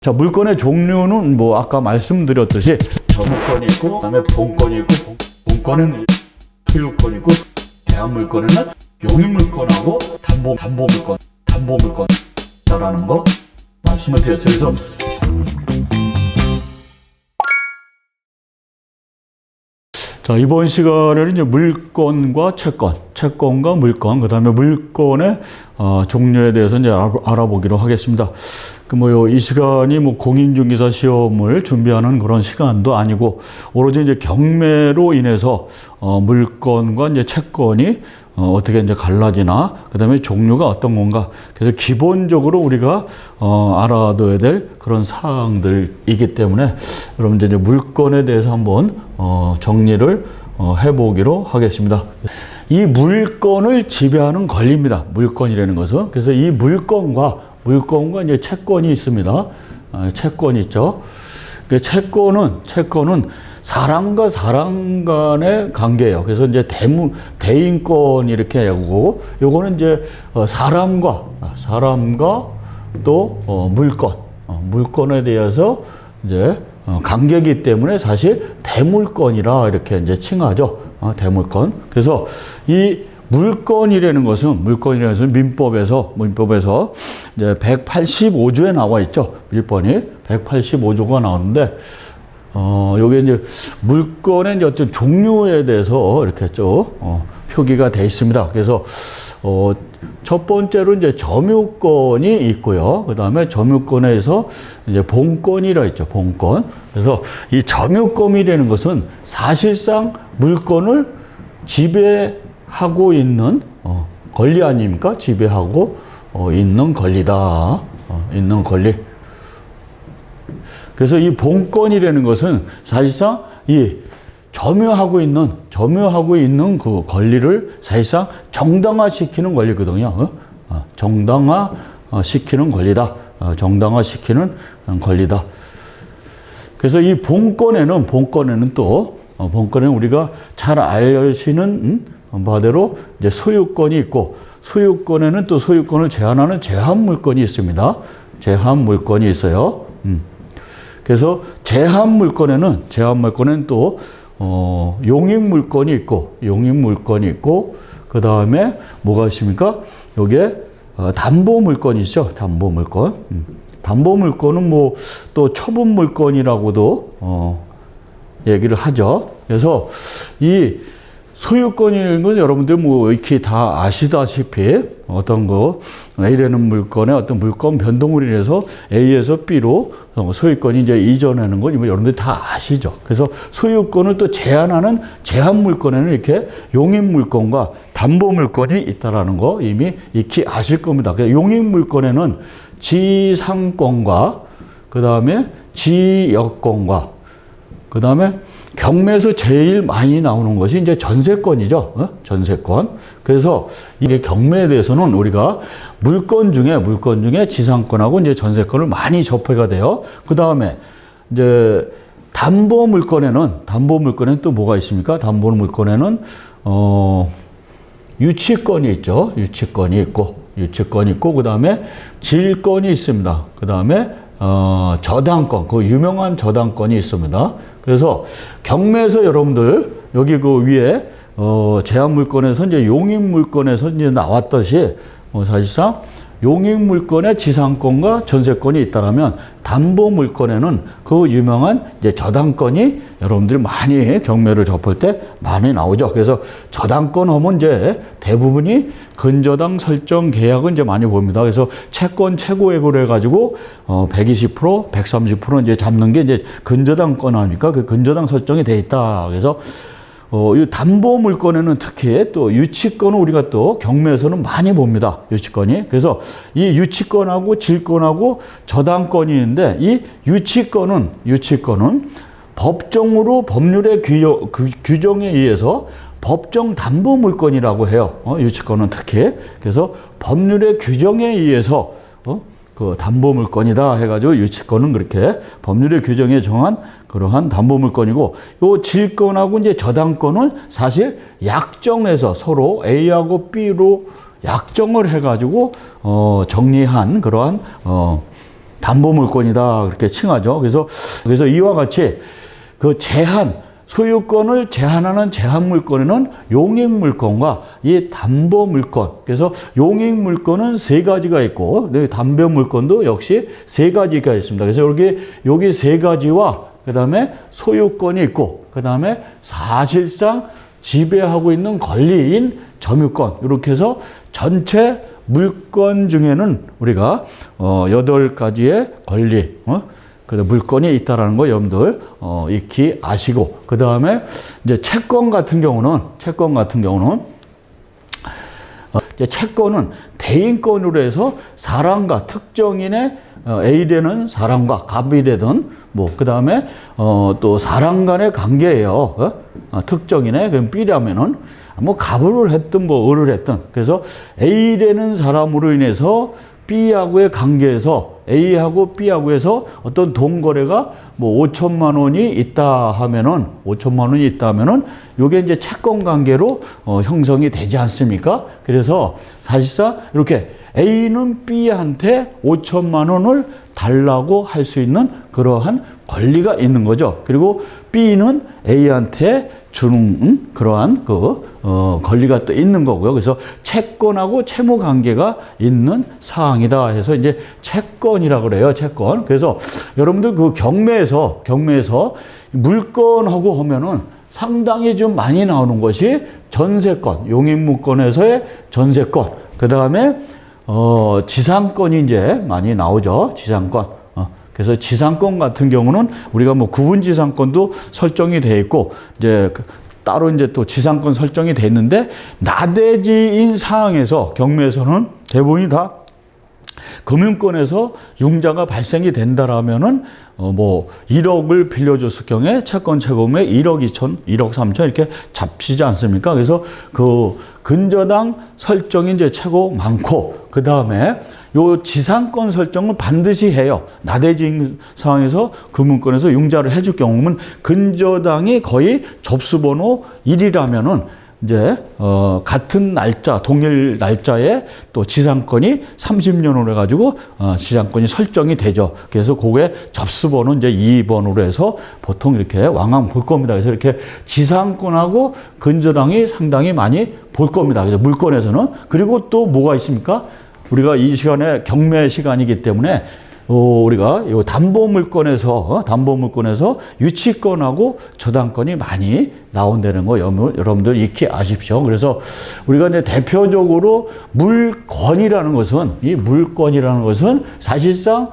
자, 물건의 종류는 뭐 아까 말씀드렸듯이 저물건이 있고, 그다음에 본건이 있고, 본건은 소유권 있고, 대한물건에는 용익물건하고 담보물건이라는 거 말씀을 드렸어요. 그래서 자, 이번 시간에는 이제 물건과 채권과 물건, 그 다음에 물건의 종류에 대해서 이제 알아보기로 하겠습니다. 이 시간이 공인중개사 시험을 준비하는 그런 시간도 아니고, 오로지 이제 경매로 인해서 물건과 이제 채권이 어떻게 이제 갈라지나, 그 다음에 종류가 어떤 건가. 그래서 기본적으로 우리가 알아둬야 될 그런 사항들이기 때문에 여러분들 이제 물건에 대해서 한번 정리를 해보기로 하겠습니다. 이 물건을 지배하는 권리입니다. 물건이라는 것은. 그래서 이 물건과 이제 채권이 있습니다. 채권이 있죠. 그 채권은 사람과 사람 간의 관계예요. 그래서 이제 대인권 이렇게 하고, 요거는 이제 사람과 또 물건에 대해서 이제 관계이기 때문에 사실 대물건이라 이렇게 이제 칭하죠. 대물건. 그래서 이 물건이라는 것은 민법에서 이제 185조에 나와 있죠. 밀번이 185조가 나오는데, 요게 이제 물건의 이제 어떤 종류에 대해서 이렇게 좀 표기가 되어 있습니다. 그래서 첫 번째로 이제 점유권이 있고요. 그 다음에 점유권에서 이제 본권이라 있죠. 본권. 그래서 이 점유권이라는 것은 사실상 물건을 지배하고 있는 권리 아닙니까? 지배하고 있는 권리다. 있는 권리. 그래서 이 본권이라는 것은 사실상 이 점유하고 있는 그 권리를 사실상 정당화시키는 권리거든요. 정당화시키는 권리다. 정당화시키는 권리다. 그래서 이 본권에는 우리가 잘 아시는 바대로 이제 소유권이 있고, 소유권에는 또 소유권을 제한하는 제한물건이 있습니다. 제한물건이 있어요. 그래서 제한물건에는 또 용익물건이 있고, 그 다음에 뭐가 있습니까? 요게 담보물건이죠. 담보물건. 담보물건은 또 처분물건이라고도 얘기를 하죠. 그래서 이 소유권이라는 건 여러분들 이렇게 다 아시다시피 어떤 거 A라는 물건에 어떤 물건 변동으로 인해서 A에서 B로 소유권이 이제 이전하는 건 여러분들 다 아시죠. 그래서 소유권을 또 제한하는 제한물건에는 이렇게 용익물건과 담보물건이 있다라는 거 이미 익히 아실 겁니다. 그래서 용익물건에는 지상권과 그 다음에 지역권과 그 다음에 경매에서 제일 많이 나오는 것이 이제 전세권이죠. 전세권. 그래서 이게 경매에 대해서는 우리가 물건 중에 지상권하고 이제 전세권을 많이 접해가 돼요. 그 다음에 이제 담보물건에는 또 뭐가 있습니까? 담보물건에는 유치권이 있죠. 유치권이 있고, 그 다음에 질권이 있습니다. 그 다음에 저당권, 그 유명한 저당권이 있습니다. 그래서 경매에서 여러분들 여기 그 위에 제한물건에서 이제 용익물건에서 이제 나왔듯이 사실상 용익물건에 지상권과 전세권이 있다라면 담보물건에는 그 유명한 이제 저당권이 여러분들이 많이 경매를 접할 때 많이 나오죠. 그래서 저당권 하면 이제 대부분이 근저당 설정 계약은 이제 많이 봅니다. 그래서 채권 최고액으로 해가지고 120%, 130% 이제 잡는 게 이제 근저당권 아닙니까? 그 근저당 설정이 돼 있다. 그래서 이 담보물건에는 특히 또 유치권을 우리가 또 경매에서는 많이 봅니다. 유치권이. 그래서 이 유치권하고 질권하고 저당권이 있는데, 이 유치권은 법정으로 법률의 규정에 의해서 법정 담보물건이라고 해요. 유치권은 특히. 그래서 법률의 규정에 의해서 그 담보물건이다 해가지고 유치권은 그렇게 법률의 규정에 정한 그러한 담보물건이고, 요 질권하고 이제 저당권은 사실 약정해서 서로 A하고 B로 약정을 해가지고 정리한 그러한 담보물권이다 그렇게 칭하죠. 그래서 이와 같이 그 소유권을 제한하는 제한물권에는 용익물권과 이 담보물권. 그래서 용익물권은 세 가지가 있고, 담보물권도 역시 세 가지가 있습니다. 그래서 여기 세 가지와 그 다음에 소유권이 있고, 그 다음에 사실상 지배하고 있는 권리인 점유권. 이렇게 해서 전체 물권 중에는 우리가 8가지의 권리, 물권이 있다라는 거 여러분들 익히 아시고, 그 다음에 이제 채권 같은 경우는 이제 채권은 대인권으로 해서 사람과 특정인의 A되는 사람과 갑이 되든 그 다음에 또 사람 간의 관계예요. 특정인의 그럼 B라면은 갑을 했든 을을 했든, 그래서 A되는 사람으로 인해서 B하고의 관계에서 A하고 B하고 해서 어떤 돈거래가 5천만 원이 있다 하면은 요게 이제 채권 관계로 형성이 되지 않습니까? 그래서 사실상 이렇게 A는 B한테 5천만 원을 달라고 할 수 있는 그러한 권리가 있는 거죠. 그리고 B는 A한테 주는 그러한 권리가 또 있는 거고요. 그래서 채권하고 채무 관계가 있는 사항이다 해서 이제 채권이라고 그래요. 채권. 그래서 여러분들 그 경매에서 물건하고 하면은 상당히 좀 많이 나오는 것이 전세권, 용익물권에서의 전세권. 그 다음에 지상권이 이제 많이 나오죠. 지상권. 그래서 지상권 같은 경우는 우리가 구분 지상권도 설정이 돼 있고, 이제 따로 이제 또 지상권 설정이 돼 있는데, 나대지인 사항에서 경매에서는 대부분이 다 금융권에서 융자가 발생이 된다라면은 1억을 빌려줬을 경우에 채권 채권금액 1억 2천, 1억 3천 이렇게 잡히지 않습니까? 그래서 그 근저당 설정이 이제 최고 많고, 그 다음에 요 지상권 설정을 반드시 해요. 나대지인 상황에서 금융권에서 융자를 해줄 경우는 근저당이 거의 접수번호 1이라면은 이제 같은 날짜, 동일 날짜에 또 지상권이 30년으로 해가지고 지상권이 설정이 되죠. 그래서 그게 접수번호 이제 2번으로 해서 보통 이렇게 왕왕 볼 겁니다. 그래서 이렇게 지상권하고 근저당이 상당히 많이 볼 겁니다. 그래서 물권에서는. 그리고 또 뭐가 있습니까? 우리가 이 시간에 경매 시간이기 때문에 우리가 이 담보물권에서 유치권하고 저당권이 많이 나온다는 거 여러분들 익히 아십시오. 그래서 우리가 이제 대표적으로 물권이라는 것은 사실상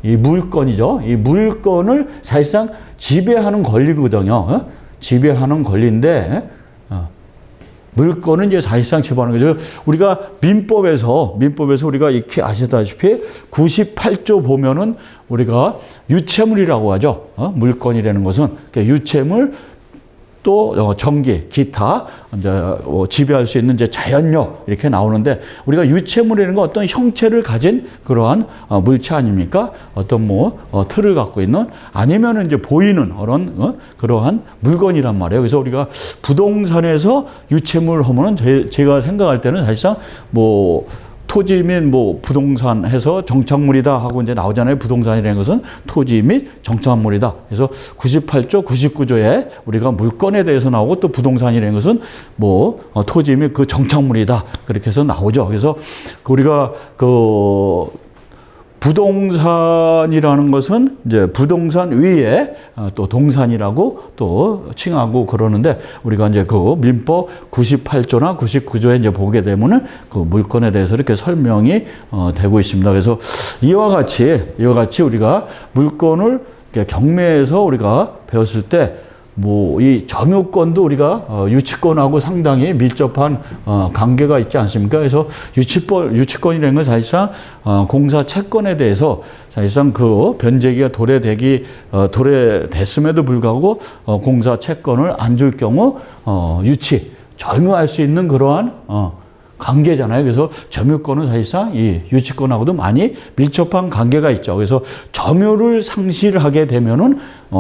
이 물권이죠. 이 물권을 사실상 지배하는 권리거든요. 지배하는 권리인데. 물권은 이제 사실상 지배하는 거죠. 우리가 민법에서 우리가 익히 아시다시피 98조 보면은 우리가 유채물이라고 하죠. 물권이라는 것은 유채물 또 전기, 기타 이제 지배할 수 있는 이제 자연력 이렇게 나오는데, 우리가 유채물이라는 건 어떤 형체를 가진 그러한 물체 아닙니까? 어떤 틀을 갖고 있는, 아니면은 이제 보이는 그러한 물건이란 말이에요. 그래서 우리가 부동산에서 유채물 하면은 제가 생각할 때는 사실상 토지 및 부동산 해서 정착물이다 하고 이제 나오잖아요. 부동산이라는 것은 토지 및 정착물이다. 그래서 98조, 99조에 우리가 물건에 대해서 나오고, 또 부동산이라는 것은 토지 및 그 정착물이다. 그렇게 해서 나오죠. 그래서 우리가 부동산이라는 것은 이제 부동산 위에 또 동산이라고 또 칭하고 그러는데, 우리가 이제 그 민법 98조나 99조에 이제 보게 되면은 그 물건에 대해서 이렇게 설명이 되고 있습니다. 그래서 이와 같이 우리가 물건을 경매에서 우리가 배웠을 때 이 점유권도 우리가 유치권하고 상당히 밀접한 관계가 있지 않습니까? 그래서 유치권이라는 건 사실상 공사 채권에 대해서 사실상 그 변제기가 도래됐음에도 불구하고 공사 채권을 안 줄 경우 점유할 수 있는 그러한 관계잖아요. 그래서 점유권은 사실상 이 유치권하고도 많이 밀접한 관계가 있죠. 그래서 점유를 상실하게 되면은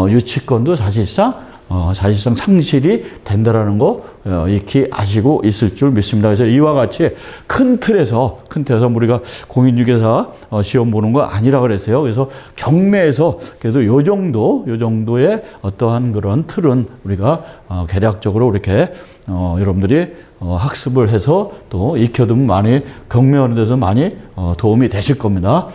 유치권도 사실상 사실상 상실이 된다라는 거 익히 아시고 있을 줄 믿습니다. 그래서 이와 같이 큰 틀에서 우리가 공인중개사 시험 보는 거 아니라 그랬어요. 그래서 경매에서 그래도 요 정도의 어떠한 그런 틀은 우리가 개략적으로 이렇게 여러분들이 학습을 해서 또 익혀두면 많이 경매하는 데서 많이 도움이 되실 겁니다.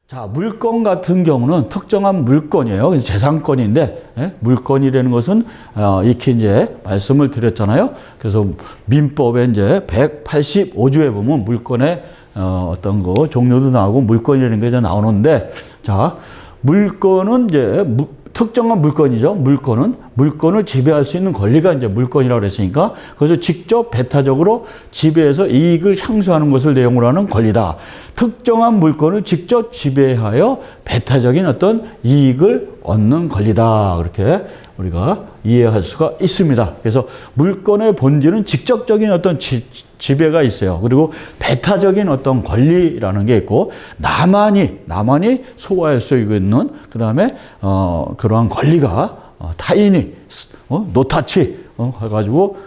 자, 물건 같은 경우는 특정한 물건이에요. 재산권인데, 물건이라는 것은, 이렇게 이제 말씀을 드렸잖아요. 그래서 민법에 이제 185조에 보면 물건의, 어떤 거, 종류도 나오고 물건이라는 게 이제 나오는데, 자, 물건은 이제, 특정한 물건이죠. 물건을 지배할 수 있는 권리가 이제 물건이라고 그랬으니까, 그래서 직접 배타적으로 지배해서 이익을 향수하는 것을 내용으로 하는 권리다. 특정한 물건을 직접 지배하여 배타적인 어떤 이익을 얻는 권리다. 그렇게 우리가 이해할 수가 있습니다. 그래서 물건의 본질은 직접적인 어떤 지배가 있어요. 그리고 배타적인 어떤 권리라는 게 있고, 나만이 소화할 수 있는, 그 다음에, 그러한 권리가, 타인이, 노타치, 해가지고,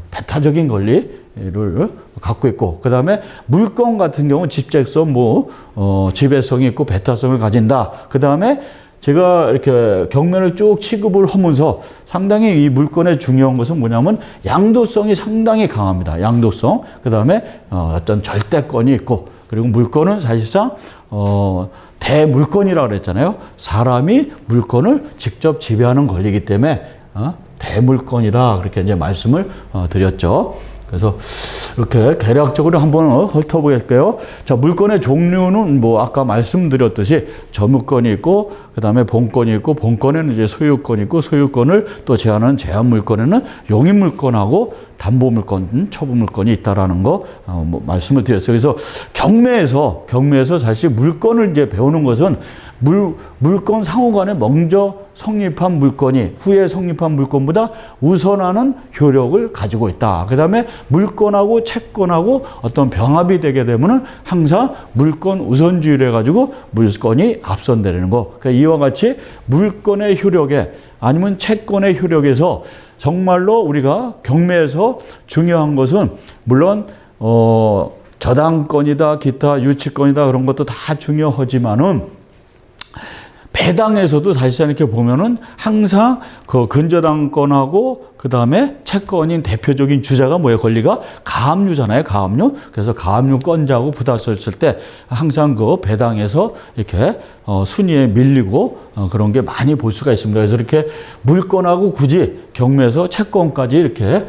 배타적인 권리를 갖고 있고, 그 다음에 물건 같은 경우는 집재성, 지배성이 있고 배타성을 가진다. 그 다음에 제가 이렇게 경매를 쭉 취급을 하면서 상당히 이 물건의 중요한 것은 뭐냐면 양도성이 상당히 강합니다. 양도성. 그 다음에 어떤 절대권이 있고, 그리고 물건은 사실상 대물건이라고 그랬잖아요. 사람이 물건을 직접 지배하는 권리이기 때문에 대물건이라 그렇게 이제 말씀을 드렸죠. 그래서 이렇게 개략적으로 한번 훑어보겠고요. 자, 물건의 종류는 아까 말씀드렸듯이 저물건이 있고, 그 다음에 본건이 있고, 본건에는 이제 소유권이 있고, 소유권을 또 제한하는 제한물건에는 용인물건하고 담보물건, 처분물건이 있다라는 거 말씀을 드렸어요. 그래서 경매에서 사실 물건을 이제 배우는 것은 물건 상호간에 먼저 성립한 물건이 후에 성립한 물건보다 우선하는 효력을 가지고 있다. 그 다음에 물건하고 채권하고 어떤 병합이 되게 되면은 항상 물건 우선주의를 해가지고 물건이 앞선되는 거. 그러니까 이와 같이 물건의 효력에 아니면 채권의 효력에서 정말로 우리가 경매에서 중요한 것은 물론 저당권이다, 기타 유치권이다 그런 것도 다 중요하지만은 배당에서도 사실상 이렇게 보면은 항상 그 근저당권하고 그 다음에 채권인 대표적인 주자가 뭐예요? 권리가 가압류잖아요. 가압류. 그래서 가압류권자하고 부닥쳤을 때 항상 그 배당에서 이렇게 순위에 밀리고 그런 게 많이 볼 수가 있습니다. 그래서 이렇게 물건하고 굳이 경매에서 채권까지 이렇게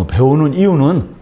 배우는 이유는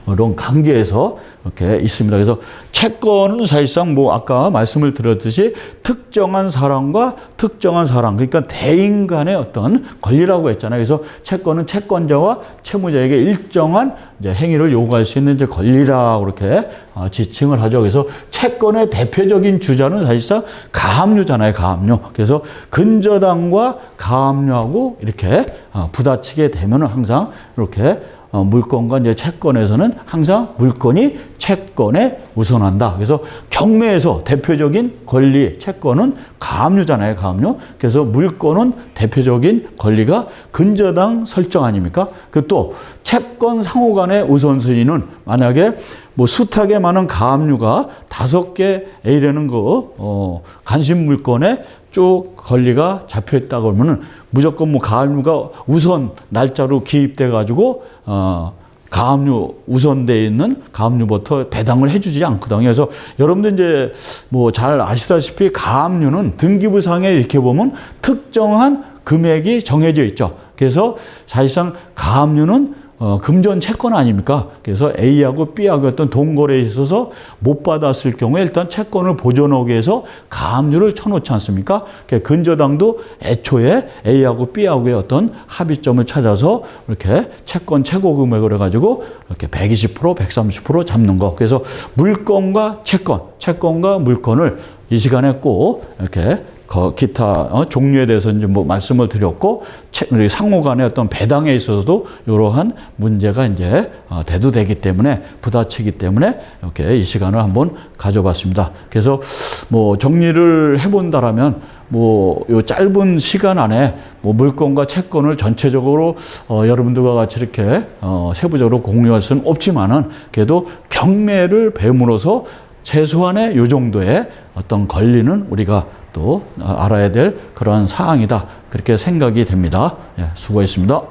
이런 관계에서 이렇게 있습니다. 그래서 채권은 사실상 아까 말씀을 드렸듯이 특정한 사람과 특정한 사람, 그러니까 대인 간의 어떤 권리라고 했잖아요. 그래서 채권은 채권자와 채무자에게 일정한 이제 행위를 요구할 수 있는 이제 권리라고 그렇게 지칭을 하죠. 그래서 채권의 대표적인 주자는 사실상 가압류잖아요. 가압류. 그래서 근저당과 가압류하고 이렇게 부딪히게 되면은 항상 이렇게 물건과 이제 채권에서는 항상 물건이 채권에 우선한다. 그래서 경매에서 대표적인 권리, 채권은 가압류잖아요. 가압류. 그래서 물건은 대표적인 권리가 근저당 설정 아닙니까? 그리고 또 채권 상호 간의 우선순위는 만약에 숱하게 많은 가압류가 5개 A라는 간신 물건에 쭉 권리가 잡혀 있다고 그러면은 무조건 가압류가 우선 날짜로 기입돼 가지고 가압류 우선되어 있는 가압류부터 배당을 해주지 않거든요. 그래서 여러분들 이제 잘 아시다시피 가압류는 등기부상에 이렇게 보면 특정한 금액이 정해져 있죠. 그래서 사실상 가압류는 금전 채권 아닙니까? 그래서 A하고 B하고 어떤 동거래에 있어서 못 받았을 경우에 일단 채권을 보존하기 위해서 가압류를 쳐놓지 않습니까? 근저당도 애초에 A하고 B하고의 어떤 합의점을 찾아서 이렇게 채권 최고 금액을 해가지고 이렇게 120%, 130% 잡는 거. 그래서 물건과 채권과 물건을 이 시간에 꼭 이렇게 기타 종류에 대해서 이제 뭐 말씀을 드렸고, 우리 상호 간의 어떤 배당에 있어서도 이러한 문제가 이제 대두되기 때문에, 부딪히기 때문에 이렇게 이 시간을 한번 가져봤습니다. 그래서 뭐 정리를 해본다라면, 뭐 요 짧은 시간 안에 뭐 물건과 채권을 전체적으로 여러분들과 같이 이렇게 세부적으로 공유할 수는 없지만은, 그래도 경매를 배움으로써 최소한의 요 정도의 어떤 권리는 우리가 또 알아야 될 그러한 사항이다. 그렇게 생각이 됩니다. 예, 수고했습니다.